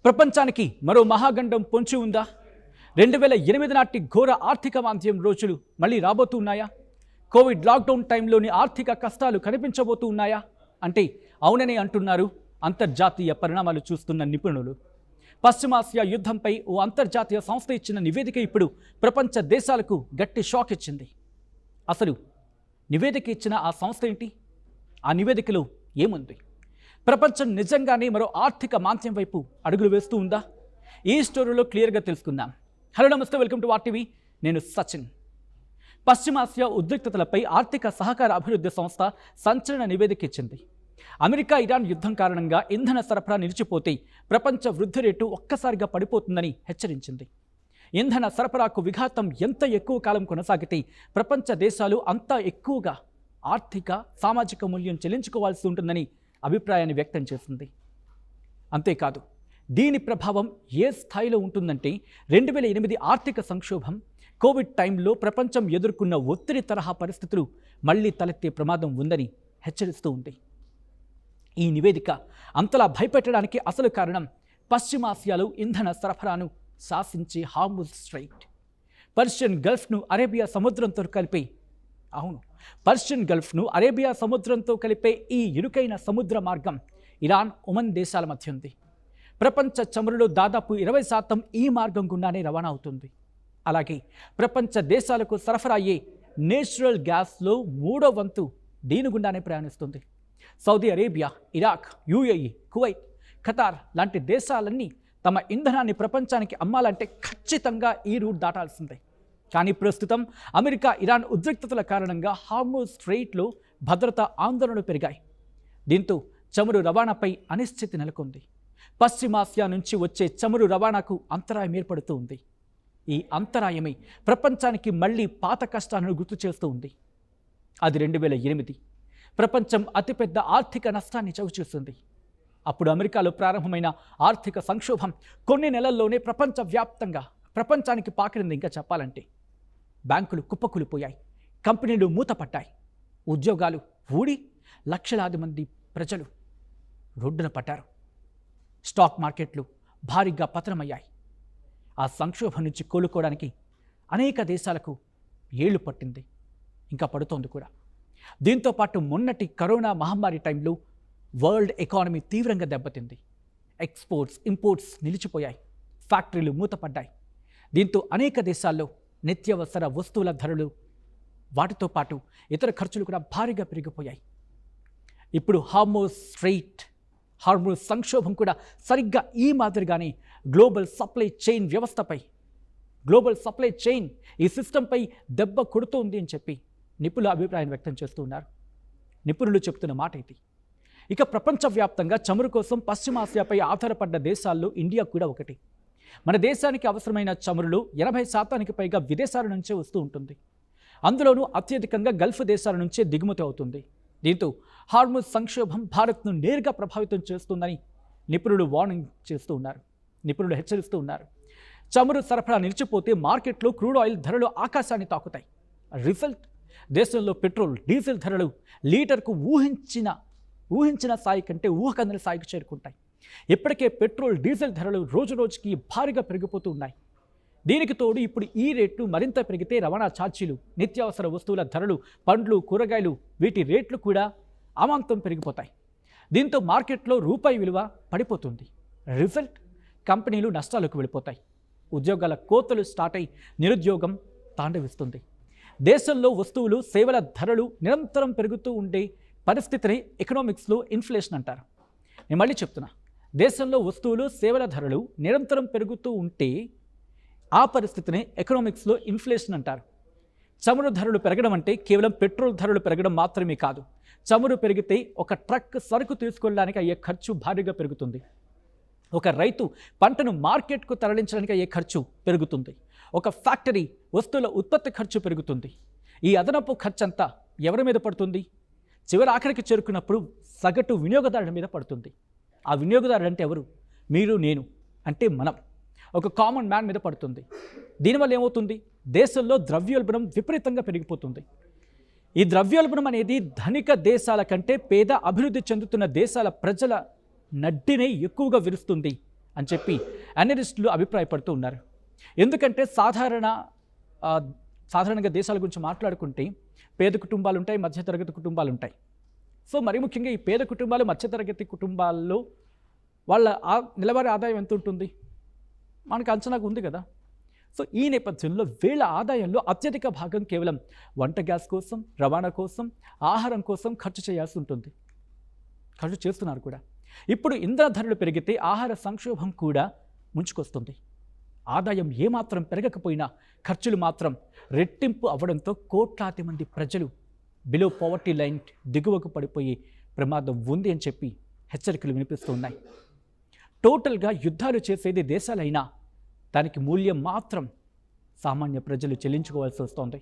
ప్రపంచానికి మరో మహాగండం పొంచి ఉందా? 2008 నాటి ఘోర ఆర్థిక మాంద్యం రోజులు మళ్ళీ రాబోతున్నాయా? కోవిడ్ లాక్డౌన్ టైంలోని ఆర్థిక కష్టాలు కనిపించబోతూ ఉన్నాయా అంటే అవుననే అంటున్నారు అంతర్జాతీయ పరిణామాలు చూస్తున్న నిపుణులు. పశ్చిమాసియా యుద్ధంపై ఓ అంతర్జాతీయ సంస్థ ఇచ్చిన నివేదిక ఇప్పుడు ప్రపంచ దేశాలకు గట్టి షాక్ ఇచ్చింది. అసలు నివేదిక ఇచ్చిన ఆ సంస్థ ఏంటి? ఆ నివేదికలో ఏముంది? ప్రపంచం నిజంగానే మరో ఆర్థిక మాంద్యం వైపు అడుగులు వేస్తూ ఉందా? ఈ స్టోరీలో క్లియర్గా తెలుసుకుందాం. హలో నమస్తే, వెల్కమ్ టు వార్ టీవీ. నేను సచిన్. పశ్చిమాసియా ఉద్రిక్తతలపై ఆర్థిక సహకార అభివృద్ధి సంస్థ సంచలన నివేదిక ఇచ్చింది. అమెరికా ఇరాన్ యుద్ధం కారణంగా ఇంధన సరఫరా నిలిచిపోతే ప్రపంచ వృద్ధి రేటు ఒక్కసారిగా పడిపోతుందని హెచ్చరించింది. ఇంధన సరఫరాకు విఘాతం ఎంత ఎక్కువ కాలం కొనసాగితే ప్రపంచ దేశాలు అంత ఎక్కువగా ఆర్థిక సామాజిక మూల్యం చెల్లించుకోవాల్సి ఉంటుందని అభిప్రాయాన్ని వ్యక్తం చేసింది. అంతేకాదు, దీని ప్రభావం ఏ స్థాయిలో ఉంటుందంటే 2008 ఆర్థిక సంక్షోభం, కోవిడ్ టైంలో ప్రపంచం ఎదుర్కొన్న ఒత్తిడి తరహా పరిస్థితులు మళ్లీ తలెత్తే ప్రమాదం ఉందని హెచ్చరిస్తూ ఉంది. ఈ నివేదిక అంతలా భయపెట్టడానికి అసలు కారణం పశ్చిమాసియాలో ఇంధన సరఫరాను శాసించే హార్ముజ్ స్ట్రైట్. పర్షియన్ గల్ఫ్ను అరేబియా సముద్రంతో కలిపే ఈ ఇరుకైన సముద్ర మార్గం ఇరాన్, ఒమన్ దేశాల మధ్య ఉంది. ప్రపంచ చమురులో దాదాపు 20% ఈ మార్గం గుండానే రవాణా అవుతుంది. అలాగే ప్రపంచ దేశాలకు సరఫరా అయ్యే నేచురల్ గ్యాస్లో 3వ వంతు దీని గుండానే ప్రయాణిస్తుంది. Saudi Arabia, Iraq, UAE, Kuwait, Qatar లాంటి దేశాలన్నీ తమ ఇంధనాన్ని ప్రపంచానికి అమ్మాలంటే ఖచ్చితంగా ఈ రూట్ దాటాల్సిందే. కానీ ప్రస్తుతం అమెరికా ఇరాన్ ఉద్రిక్తతల కారణంగా హార్ముజ్ స్ట్రెయిట్లో భద్రతా ఆందోళనలు పెరిగాయి. దీంతో చమురు రవాణాపై అనిశ్చితి నెలకొంది. పశ్చిమాసియా నుంచి వచ్చే చమురు రవాణాకు అంతరాయం ఏర్పడుతూ ఉంది. ఈ అంతరాయమే ప్రపంచానికి మళ్లీ పాత కష్టాలను గుర్తు చేస్తూ ఉంది. అది 2008 ప్రపంచం అతిపెద్ద ఆర్థిక నష్టాన్ని చవిచూస్తుంది. అప్పుడు అమెరికాలో ప్రారంభమైన ఆర్థిక సంక్షోభం కొన్ని నెలల్లోనే ప్రపంచానికి పాకిరింది. ఇంకా చెప్పాలంటే బ్యాంకులు కుప్పకూలిపోయాయి, కంపెనీలు మూతపడ్డాయి, ఉద్యోగాలు ఊడి లక్షలాది మంది ప్రజలు రోడ్డున పడ్డారు. స్టాక్ మార్కెట్లు భారీగా పతనమయ్యాయి. ఆ సంక్షోభం నుంచి కోలుకోవడానికి అనేక దేశాలకు ఏళ్లు పట్టింది, ఇంకా పడుతోంది కూడా. దీంతో పాటు మొన్నటి కరోనా మహమ్మారి టైంలో వరల్డ్ ఎకానమీ తీవ్రంగా దెబ్బతింది. ఎక్స్పోర్ట్స్, ఇంపోర్ట్స్ నిలిచిపోయాయి, ఫ్యాక్టరీలు మూతపడ్డాయి. దీంతో అనేక దేశాల్లో నిత్యావసర వస్తువుల ధరలు, వాటితో పాటు ఇతర ఖర్చులు కూడా భారీగా పెరిగిపోయాయి. ఇప్పుడు హార్ముజ్ సంక్షోభం కూడా సరిగ్గా ఈ మాదిరిగానే గ్లోబల్ సప్లై చైన్ ఈ సిస్టంపై దెబ్బ కొడుతోంది అని చెప్పి నిపుణులు అభిప్రాయం వ్యక్తం చేస్తున్నారు. నిపుణులు చెప్తున్న మాట ఇది. ఇక ప్రపంచవ్యాప్తంగా చమురు కోసం పశ్చిమాసియాపై ఆధారపడ్డ దేశాల్లో ఇండియా కూడా ఒకటి. మన దేశానికి అవసరమైన చమురులో 80% పైగా విదేశాల నుంచే వస్తూ ఉంటుంది. అందులోనూ అత్యధికంగా గల్ఫ్ దేశాల నుంచే దిగుమతి అవుతుంది. దీంతో హార్ముజ్ సంక్షోభం భారత్ను నేరుగా ప్రభావితం చేస్తుందని నిపుణులు హెచ్చరిస్తూ ఉన్నారు. చమురు సరఫరా నిలిచిపోతే మార్కెట్లో క్రూడ్ ఆయిల్ ధరలు ఆకాశాన్ని తాకుతాయి. రిజల్ట్, దేశంలో పెట్రోల్, డీజిల్ ధరలు లీటర్కు ఊహించిన స్థాయి కంటే ఊహకందని స్థాయికి చేరుకుంటాయి. ఇప్పటికే పెట్రోల్, డీజిల్ ధరలు రోజురోజుకి భారీగా పెరిగిపోతూ ఉన్నాయి. దీనికి తోడు ఇప్పుడు ఈ రేట్లు మరింత పెరిగితే రవాణా ఛార్జీలు, నిత్యావసర వస్తువుల ధరలు, పండ్లు, కూరగాయలు వీటి రేట్లు కూడా అమాంతం పెరిగిపోతాయి. దీంతో మార్కెట్లో రూపాయి విలువ పడిపోతుంది. రిజల్ట్, కంపెనీలు నష్టాలకు వెళ్ళిపోతాయి. ఉద్యోగాల కోతలు స్టార్ట్ అయి నిరుద్యోగం తాండవిస్తుంది. దేశంలో వస్తువులు, సేవల ధరలు నిరంతరం పెరుగుతూ ఉండే పరిస్థితిని ఎకనామిక్స్లో ఇన్ఫ్లేషన్ అంటారు. నేను మళ్ళీ చెప్తున్నా, దేశంలో వస్తువులు, సేవల ధరలు నిరంతరం పెరుగుతూ ఉంటే ఆ పరిస్థితిని ఎకనామిక్స్లో ఇన్ఫ్లేషన్ అంటారు. చమురు ధరలు పెరగడం అంటే కేవలం పెట్రోల్ ధరలు పెరగడం మాత్రమే కాదు. చమురు పెరిగితే ఒక ట్రక్ సరుకు తీసుకెళ్ళడానికి అయ్యే ఖర్చు భారీగా పెరుగుతుంది. ఒక రైతు పంటను మార్కెట్కు తరలించడానికి అయ్యే ఖర్చు పెరుగుతుంది. ఒక ఫ్యాక్టరీ వస్తువుల ఉత్పత్తి ఖర్చు పెరుగుతుంది. ఈ అదనపు ఖర్చు అంతా ఎవరి మీద పడుతుంది? చివరి ఆఖరికి చేరుకున్నప్పుడు సగటు వినియోగదారుడి మీద పడుతుంది. ఆ వినియోగదారుడు అంటే ఎవరు? మీరు, నేను, అంటే మనం, ఒక కామన్ మ్యాన్ మీద పడుతుంది. దీనివల్ల ఏమవుతుంది? దేశంలో ద్రవ్యోల్బణం విపరీతంగా పెరిగిపోతుంది. ఈ ద్రవ్యోల్బణం అనేది ధనిక దేశాల కంటే పేద, అభివృద్ధి చెందుతున్న దేశాల ప్రజల నడ్డినే ఎక్కువగా విరుస్తుంది అని చెప్పి అనలిస్టులు అభిప్రాయపడుతూ ఉన్నారు. ఎందుకంటే సాధారణంగా దేశాల గురించి మాట్లాడుకుంటే పేద కుటుంబాలు ఉంటాయి, మధ్యతరగతి కుటుంబాలు ఉంటాయి. సో మరి ముఖ్యంగా ఈ పేద కుటుంబాలు, మధ్యతరగతి కుటుంబాల్లో వాళ్ళ నెలవారీ ఆదాయం ఎంత ఉంటుంది మనకు అంచనాకు ఉంది కదా. సో ఈ నేపథ్యంలో వీళ్ళ ఆదాయంలో అత్యధిక భాగం కేవలం వంట గ్యాస్ కోసం, రవాణా కోసం, ఆహారం కోసం ఖర్చు చేయాల్సి ఉంటుంది. ఖర్చు చేస్తున్నారు కూడా. ఇప్పుడు ఇంధన ధరలు పెరిగితే ఆహార సంక్షోభం కూడా ముంచుకొస్తుంది. ఆదాయం ఏమాత్రం పెరగకపోయినా ఖర్చులు మాత్రం రెట్టింపు అవ్వడంతో కోట్లాది మంది ప్రజలు బిలో పావర్టీ లైన్ దిగువకు పడిపోయే ప్రమాదం ఉంది అని చెప్పి హెచ్చరికలు వినిపిస్తున్నాయి. టోటల్గా యుద్ధాలు చేసేది దేశాలైనా దానికి మూల్యం మాత్రం సామాన్య ప్రజలు చెల్లించుకోవాల్సి వస్తోంది.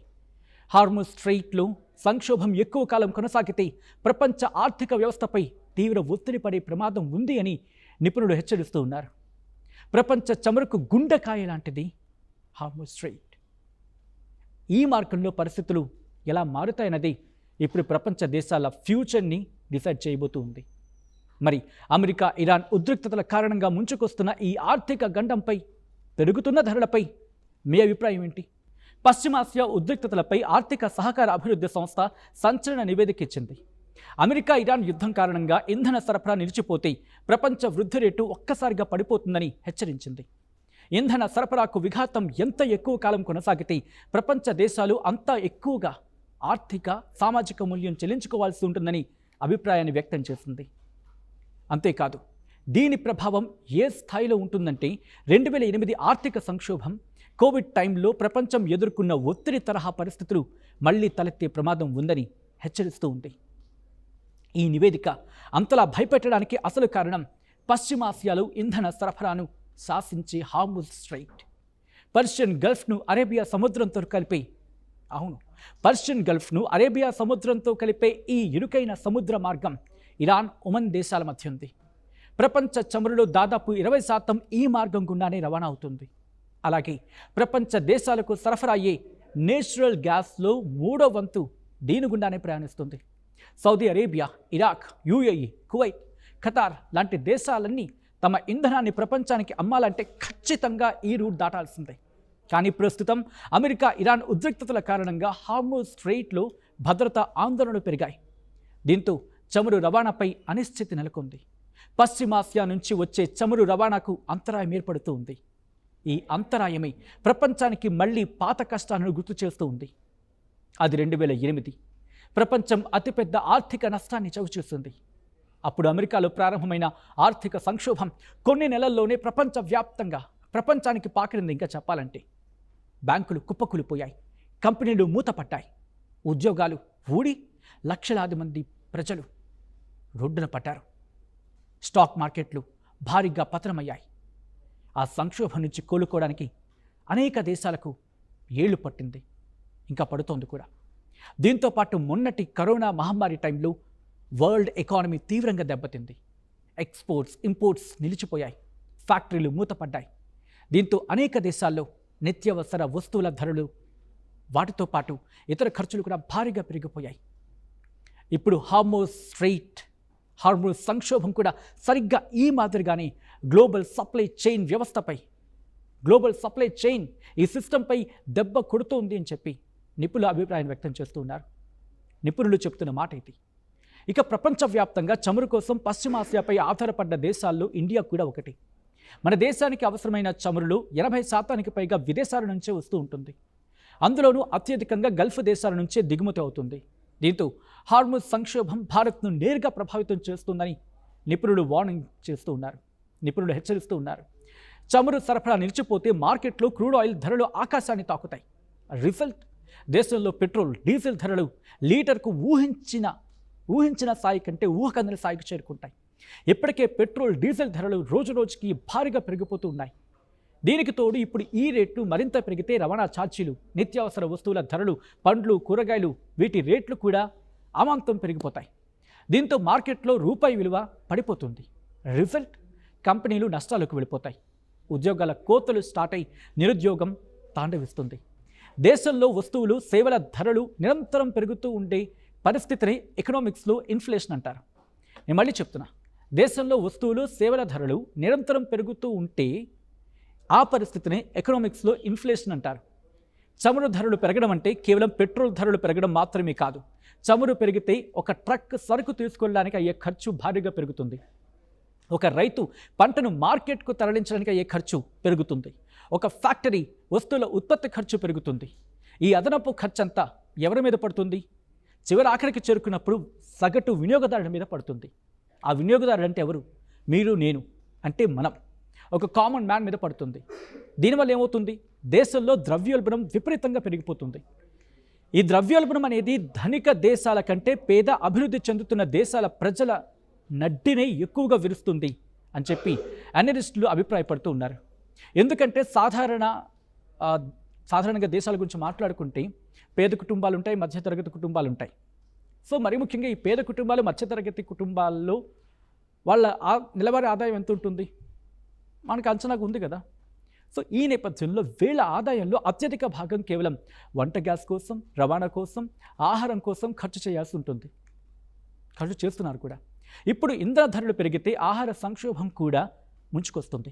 హార్ముజ్ స్ట్రెయిట్లో సంక్షోభం ఎక్కువ కాలం కొనసాగితే ప్రపంచ ఆర్థిక వ్యవస్థపై తీవ్ర ఒత్తిడి పడే ప్రమాదం ఉంది అని నిపుణులు హెచ్చరిస్తూ ఉన్నారు. ప్రపంచ చమురుకు గుండెకాయ లాంటిది హార్ముజ్ స్ట్రెయిట్. ఈ మార్గంలో పరిస్థితులు ఎలా మారుతాయన్నది ఇప్పుడు ప్రపంచ దేశాల ఫ్యూచర్ని డిసైడ్ చేయబోతూ ఉంది. మరి అమెరికా, ఇరాన్ ఉద్రిక్తతల కారణంగా ముంచుకొస్తున్న ఈ ఆర్థిక గండంపై, పెరుగుతున్న ధరలపై మీ అభిప్రాయం ఏంటి? పశ్చిమాసియా ఉద్రిక్తతలపై ఆర్థిక సహకార అభివృద్ధి సంస్థ సంచలన నివేదిక ఇచ్చింది. అమెరికా, ఇరాన్ యుద్ధం కారణంగా ఇంధన సరఫరా నిలిచిపోతే ప్రపంచ వృద్ధి రేటు ఒక్కసారిగా పడిపోతుందని హెచ్చరించింది. ఇంధన సరఫరాకు విఘాతం ఎంత ఎక్కువ కాలం కొనసాగితే ప్రపంచ దేశాలు అంత ఎక్కువగా ఆర్థిక, సామాజిక మూల్యం చెల్లించుకోవాల్సి ఉంటుందని అభిప్రాయాన్ని వ్యక్తం చేసింది. అంతేకాదు, దీని ప్రభావం ఏ స్థాయిలో ఉంటుందంటే 2008 ఆర్థిక సంక్షోభం, కోవిడ్ టైంలో ప్రపంచం ఎదుర్కొన్న ఒత్తిడి తరహా పరిస్థితులు మళ్లీ తలెత్తే ప్రమాదం ఉందని హెచ్చరిస్తూ ఉంది. ఈ నివేదిక అంతలా భయపెట్టడానికి అసలు కారణం పశ్చిమాసియాలో ఇంధన సరఫరాను శాసించే హార్ముజ్ స్ట్రెయిట్. పర్షియన్ గల్ఫ్ను అరేబియా సముద్రంతో కలిపే ఈ ఇరుకైన సముద్ర మార్గం ఇరాన్, ఒమన్ దేశాల మధ్య ఉంది. ప్రపంచ చమురులో దాదాపు 20% ఈ మార్గం గుండానే రవాణా అవుతుంది. అలాగే ప్రపంచ దేశాలకు సరఫరా అయ్యే నేచురల్ గ్యాస్లో 3వ వంతు దీని గుండానే ప్రయాణిస్తుంది. Saudi Arabia, Iraq, UAE, Kuwait, Qatar లాంటి దేశాలన్నీ తమ ఇంధనాన్ని ప్రపంచానికి అమ్మాలంటే ఖచ్చితంగా ఈ రూట్ దాటాల్సిందే. కానీ ప్రస్తుతం అమెరికా, ఇరాన్ ఉద్రిక్తతల కారణంగా హార్ముజ్ స్ట్రెయిట్లో భద్రతా ఆందోళనలు పెరిగాయి. దీంతో చమురు రవాణాపై అనిశ్చితి నెలకొంది. పశ్చిమాసియా నుంచి వచ్చే చమురు రవాణాకు అంతరాయం ఏర్పడుతూ ఉంది. ఈ అంతరాయమే ప్రపంచానికి మళ్లీ పాత కష్టాలను గుర్తు చేస్తూ ఉంది. అది 2008 ప్రపంచం అతిపెద్ద ఆర్థిక నష్టాన్ని చవిచూస్తుంది. అప్పుడు అమెరికాలో ప్రారంభమైన ఆర్థిక సంక్షోభం కొన్ని నెలల్లోనే ప్రపంచానికి పాకిరింది. ఇంకా చెప్పాలంటే బ్యాంకులు కుప్పకూలిపోయాయి, కంపెనీలు మూతపడ్డాయి, ఉద్యోగాలు ఊడి లక్షలాది మంది ప్రజలు రోడ్డున పడ్డారు. స్టాక్ మార్కెట్లు భారీగా పతనమయ్యాయి. ఆ సంక్షోభం నుంచి కోలుకోవడానికి అనేక దేశాలకు ఏళ్లు పట్టింది, ఇంకా పడుతోంది కూడా. దీంతోపాటు మొన్నటి కరోనా మహమ్మారి టైంలో వరల్డ్ ఎకానమీ తీవ్రంగా దెబ్బతింది. ఎక్స్పోర్ట్స్, ఇంపోర్ట్స్ నిలిచిపోయాయి, ఫ్యాక్టరీలు మూతపడ్డాయి. దీంతో అనేక దేశాల్లో నిత్యావసర వస్తువుల ధరలు, వాటితో పాటు ఇతర ఖర్చులు కూడా భారీగా పెరిగిపోయాయి. ఇప్పుడు హార్ముజ్ సంక్షోభం కూడా సరిగ్గా ఈ మాదిరిగానే గ్లోబల్ సప్లై చైన్ ఈ సిస్టంపై దెబ్బ కొడుతోంది అని చెప్పి నిపుణులు అభిప్రాయం వ్యక్తం చేస్తున్నారు. నిపుణులు చెప్తున్న మాట ఇది. ఇక ప్రపంచవ్యాప్తంగా చమురు కోసం పశ్చిమాసియాపై ఆధారపడ్డ దేశాల్లో ఇండియా కూడా ఒకటి. మన దేశానికి అవసరమైన చమురులో 80% పైగా విదేశాల నుంచే వస్తూ ఉంటుంది. అందులోనూ అత్యధికంగా గల్ఫ్ దేశాల నుంచే దిగుమతి అవుతుంది. దీంతో హార్ముజ్ సంక్షోభం భారత్ను నేరుగా ప్రభావితం చేస్తుందని నిపుణులు హెచ్చరిస్తూ ఉన్నారు. చమురు సరఫరా నిలిచిపోతే మార్కెట్లో క్రూడ్ ఆయిల్ ధరలు ఆకాశాన్ని తాకుతాయి. రిజల్ట్, దేశంలో పెట్రోల్, డీజిల్ ధరలు లీటర్కు ఊహించిన స్థాయి కంటే ఊహకందని స్థాయికి చేరుకుంటాయి. ఇప్పటికే పెట్రోల్, డీజిల్ ధరలు రోజురోజుకి భారీగా పెరిగిపోతూ ఉన్నాయి. దీనికి తోడు ఇప్పుడు ఈ రేట్లు మరింత పెరిగితే రవాణా ఛార్జీలు, నిత్యావసర వస్తువుల ధరలు, పండ్లు, కూరగాయలు వీటి రేట్లు కూడా అమాంతం పెరిగిపోతాయి. దీంతో మార్కెట్లో రూపాయి విలువ పడిపోతుంది. రిజల్ట్, కంపెనీలు నష్టాలకు వెళ్ళిపోతాయి. ఉద్యోగాల కోతలు స్టార్ట్ అయి నిరుద్యోగం తాండవిస్తుంది. దేశంలో వస్తువులు, సేవల ధరలు నిరంతరం పెరుగుతూ ఉండే పరిస్థితిని ఎకనామిక్స్లో ఇన్ఫ్లేషన్ అంటారు. నేను మళ్ళీ చెప్తున్నా, దేశంలో వస్తువులు సేవల ధరలు నిరంతరం పెరుగుతూ ఉంటే ఆ పరిస్థితిని ఎకనామిక్స్లో ఇన్ఫ్లేషన్ అంటారు. చమురు ధరలు పెరగడం అంటే కేవలం పెట్రోల్ ధరలు పెరగడం మాత్రమే కాదు. చమురు పెరిగితే ఒక ట్రక్ సరుకు తీసుకెళ్ళడానికి అయ్యే ఖర్చు భారీగా పెరుగుతుంది. ఒక రైతు పంటను మార్కెట్కు తరలించడానికి అయ్యే ఖర్చు పెరుగుతుంది. ఒక ఫ్యాక్టరీ వస్తువుల ఉత్పత్తి ఖర్చు పెరుగుతుంది. ఈ అదనపు ఖర్చు అంతా ఎవరి మీద పడుతుంది? చివరి ఆఖరికి చేరుకున్నప్పుడు సగటు వినియోగదారుడి మీద పడుతుంది. ఆ వినియోగదారుడు అంటే ఎవరు? మీరు, నేను, అంటే మనం. ఒక కామన్ మ్యాన్ మీద పడుతుంది. దీనివల్ల ఏమవుతుంది? దేశంలో ద్రవ్యోల్బణం విపరీతంగా పెరిగిపోతుంది. ఈ ద్రవ్యోల్బణం అనేది ధనిక దేశాల కంటే పేద అభివృద్ధి చెందుతున్న దేశాల ప్రజల నడ్డినే ఎక్కువగా విరుస్తుంది అని చెప్పి అనలిస్టులు అభిప్రాయపడుతూ ఉన్నారు. ఎందుకంటే సాధారణంగా దేశాల గురించి మాట్లాడుకుంటే పేద కుటుంబాలు ఉంటాయి, మధ్యతరగతి కుటుంబాలు ఉంటాయి. సో మరి ముఖ్యంగా ఈ పేద కుటుంబాలు, మధ్యతరగతి కుటుంబాల్లో వాళ్ళ నెలవారీ ఆదాయం ఎంత ఉంటుంది? మనకు అంచనాకు ఉంది కదా. సో ఈ నేపథ్యంలో వీళ్ళ ఆదాయంలో అత్యధిక భాగం కేవలం వంట గ్యాస్ కోసం, రవాణా కోసం, ఆహారం కోసం ఖర్చు చేయాల్సి ఉంటుంది. ఖర్చు చేస్తున్నారు కూడా. ఇప్పుడు ఇంధన ధరలు పెరిగితే ఆహార సంక్షోభం కూడా ముంచుకొస్తుంది.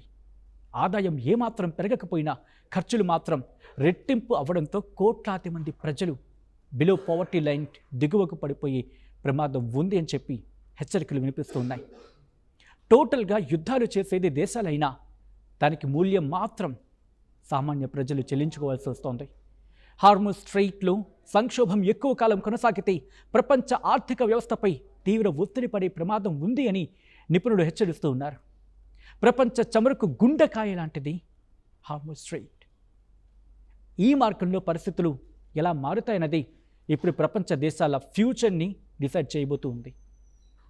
ఆదాయం ఏమాత్రం పెరగకపోయినా ఖర్చులు మాత్రం రెట్టింపు అవ్వడంతో కోట్లాది మంది ప్రజలు బిలో పావర్టీ లైన్ దిగువకు పడిపోయే ప్రమాదం ఉంది అని చెప్పి హెచ్చరికలు వినిపిస్తున్నాయి. టోటల్గా యుద్ధాలు చేసేది దేశాలైనా దానికి మూల్యం మాత్రం సామాన్య ప్రజలు చెల్లించుకోవాల్సి వస్తోంది. హార్ముజ్ స్ట్రెయిట్లో సంక్షోభం ఎక్కువ కాలం కొనసాగితే ప్రపంచ ఆర్థిక వ్యవస్థపై తీవ్ర ఒత్తిడి పడే ప్రమాదం ఉంది అని నిపుణులు హెచ్చరిస్తూ ఉన్నారు. ప్రపంచ చమురుకు గుండెకాయ లాంటిది హార్ముజ్ స్ట్రెయిట్. ఈ మార్గంలో పరిస్థితులు ఎలా మారుతాయన్నది ఇప్పుడు ప్రపంచ దేశాల ఫ్యూచర్ని డిసైడ్ చేయబోతూ ఉంది.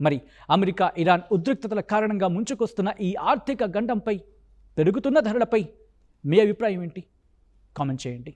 మరి అమెరికా, ఇరాన్ ఉద్రిక్తతల కారణంగా ముంచుకొస్తున్న ఈ ఆర్థిక గండంపై, పెరుగుతున్న ధరలపై మీ అభిప్రాయం ఏంటి? కామెంట్ చేయండి.